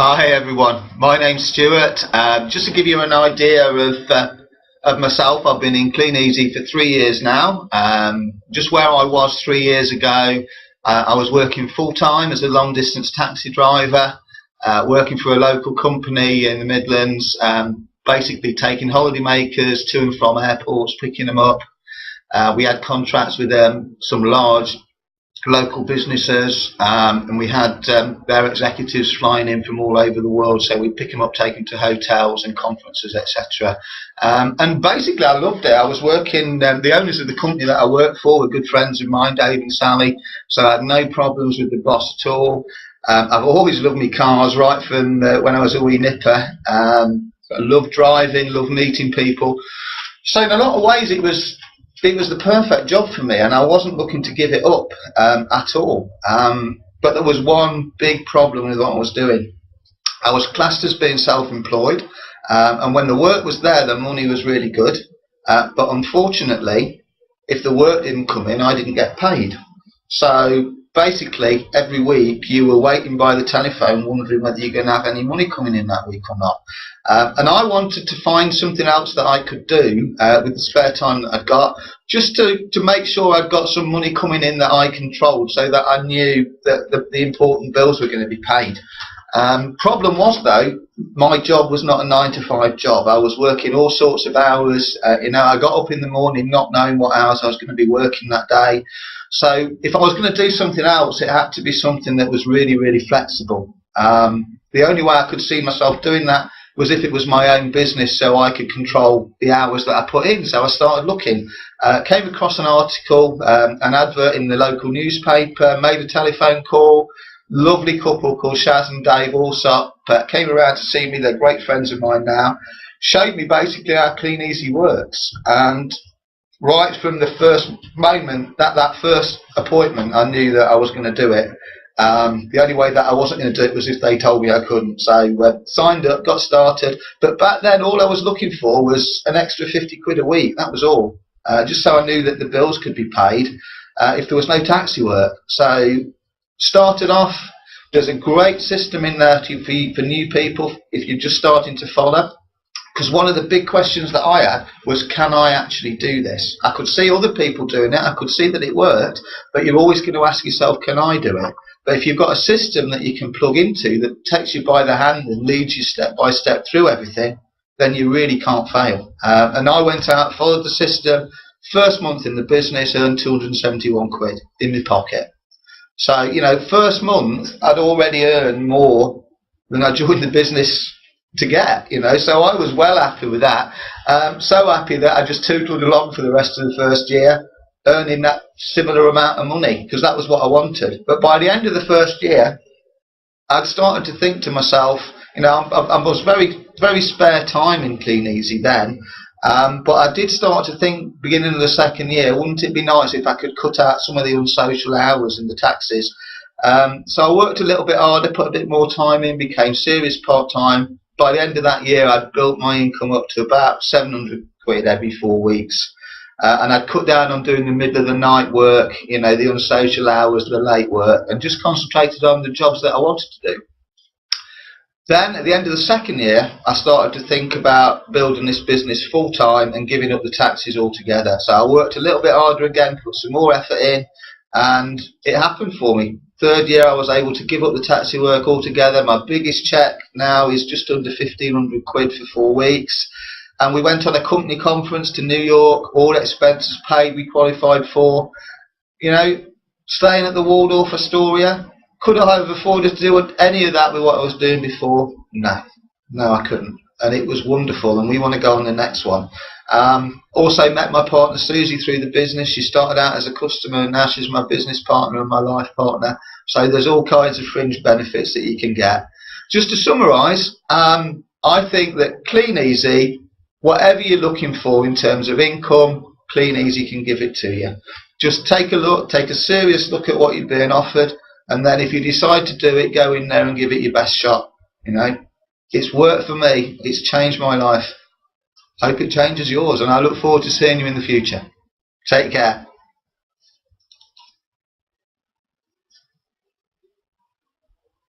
Hi everyone, my name's Stuart. Just to give you an idea of myself, I've been in Clean Easy for 3 years now. Just where I was 3 years ago, I was working full time as a long distance taxi driver, working for a local company in the Midlands, basically taking holidaymakers to and from airports, picking them up. We had contracts with some large local businesses, and we had their executives flying in from all over the world, so we'd pick them up, take them to hotels and conferences, etc. And basically I loved it. I was working, the owners of the company that I worked for were good friends of mine, Dave and Sally, so I had no problems with the boss at all. I've always loved my cars right from when I was a wee nipper. I love driving, love meeting people, so in a lot of ways it was the perfect job for me, and I wasn't looking to give it up at all. But there was one big problem with what I was doing. I was classed as being self-employed, and when the work was there, the money was really good. But unfortunately, if the work didn't come in, I didn't get paid. So basically, every week you were waiting by the telephone wondering whether you're going to have any money coming in that week or not. And I wanted to find something else that I could do with the spare time that I'd got, just to make sure I'd got some money coming in that I controlled, so that I knew that the important bills were going to be paid. Problem was, though, my job was not a 9-to-5 job. I was working all sorts of hours. I got up in the morning not knowing what hours I was going to be working that day. So if I was going to do something else, it had to be something that was really, really flexible. The only way I could see myself doing that was if it was my own business, so I could control the hours that I put in. So I started looking, came across an article, an advert in the local newspaper, made a telephone call. Lovely couple called Shaz and Dave Allsop came around to see me. They're great friends of mine now. Showed me basically how Clean Easy works, and right from the first moment, that first appointment, I knew that I was going to do it. The only way that I wasn't going to do it was if they told me I couldn't. So signed up, got started. But back then, all I was looking for was an extra 50 quid a week. That was all. Just so I knew that the bills could be paid if there was no taxi work. So started off. There's a great system in there for new people if you're just starting to follow. Because one of the big questions that I had was, can I actually do this? I could see other people doing it. I could see that it worked. But you're always going to ask yourself, can I do it? But if you've got a system that you can plug into that takes you by the hand and leads you step by step through everything, then you really can't fail. And I went out, followed the system. First month in the business, earned 271 quid in my pocket. So, first month, I'd already earned more than I joined the business to get, so I was well happy with that. So happy that I just tootled along for the rest of the first year, earning that similar amount of money, because that was what I wanted. But by the end of the first year, I'd started to think to myself, I was very, very spare time in Clean Easy then, but I did start to think, beginning of the second year, wouldn't it be nice if I could cut out some of the unsocial hours in the taxis? So I worked a little bit harder, put a bit more time in, became serious part-time. By the end of that year, I'd built my income up to about 700 quid every 4 weeks. And I'd cut down on doing the middle of the night work, the unsocial hours, the late work, and just concentrated on the jobs that I wanted to do. Then, at the end of the second year, I started to think about building this business full-time and giving up the taxis altogether. So I worked a little bit harder again, put some more effort in, and it happened for me. Third year, I was able to give up the taxi work altogether. My biggest cheque now is just under 1,500 quid for 4 weeks. And we went on a company conference to New York, all expenses paid, we qualified for. Staying at the Waldorf Astoria. Could I have afforded to do any of that with what I was doing before? No, I couldn't. And it was wonderful, and we want to go on the next one. Also met my partner Susie through the business. She started out as a customer, and now she's my business partner and my life partner. So there's all kinds of fringe benefits that you can get. Just to summarise, I think that Clean Easy, whatever you're looking for in terms of income, Clean Easy can give it to you. Just take a look, take a serious look at what you're being offered, and then if you decide to do it, go in there and give it your best shot. It's worked for me. It's changed my life. Hope it changes yours, and I look forward to seeing you in the future. Take care.